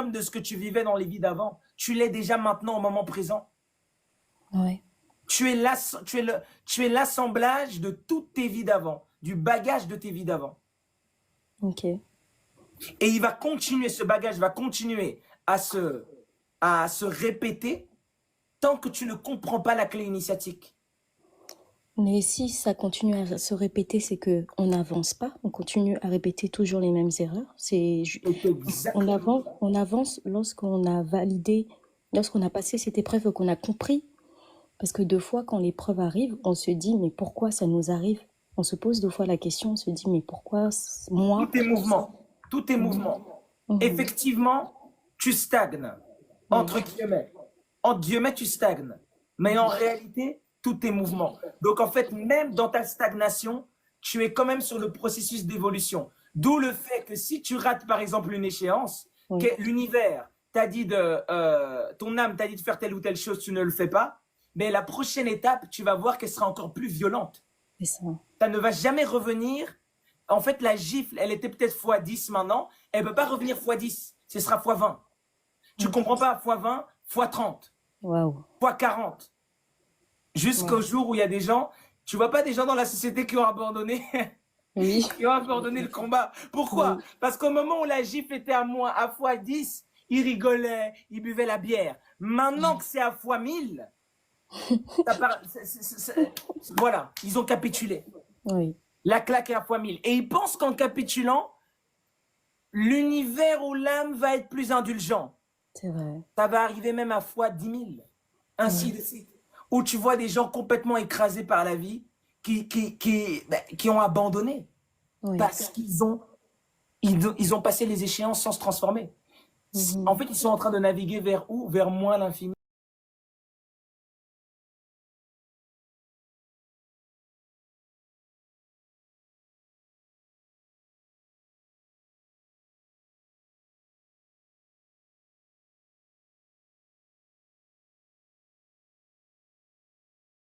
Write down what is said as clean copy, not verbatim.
de ce que tu vivais dans les vies d'avant. Tu l'es déjà maintenant au moment présent. Ouais. Tu es l'assemblage de toutes tes vies d'avant, du bagage de tes vies d'avant. Ok. Et il va continuer, ce bagage va continuer à se répéter tant que tu ne comprends pas la clé initiatique. Mais si ça continue à se répéter, c'est que on n'avance pas, on continue à répéter toujours les mêmes erreurs. C'est exactement ça. On avance lorsqu'on a validé, lorsqu'on a passé cette épreuve, qu'on a compris. Parce que deux fois, quand l'épreuve arrive, on se dit, mais pourquoi ça nous arrive? On se pose deux fois la question, on se dit, mais pourquoi moi? Tout est mouvement. Tout est Mhm, mouvement. mhm. Effectivement, tu stagnes. Oui, Entre guillemets. Entre guillemets, tu stagnes. Mais en réalité, tout est mouvement. Donc, en fait, même dans ta stagnation, tu es quand même sur le processus d'évolution. D'où le fait que si tu rates, par exemple, une échéance, que oui, l'univers t'a dit ton âme t'a dit de faire telle ou telle chose, tu ne le fais pas, mais la prochaine étape, tu vas voir qu'elle sera encore plus violente. c'est ça. Ça ne va jamais revenir. En fait, la gifle, elle était peut-être x10 maintenant, elle ne peut pas revenir x10, ce sera x20. Tu ne Ok. comprends pas, x20, x30, Waouh. x40. Jusqu'au Waouh. jour où il y a des gens, tu vois pas des gens dans la société qui ont abandonné, Oui, qui ont abandonné le combat. Pourquoi? oui. Parce qu'au moment où la gifle était à moins, à x10, ils rigolaient, ils buvaient la bière. Maintenant que c'est à x1000, voilà, ils ont capitulé. Oui, La claque est à x1000. Et ils pensent qu'en capitulant, l'univers ou l'âme va être plus indulgent. c'est vrai. Ça va arriver même à x10 000. Ainsi Oui, de suite. Où tu vois des gens complètement écrasés par la vie qui ont abandonné oui. parce ils ont passé les échéances sans se transformer. En Mhm. fait, ils sont en train de naviguer vers où? Vers moins l'infini.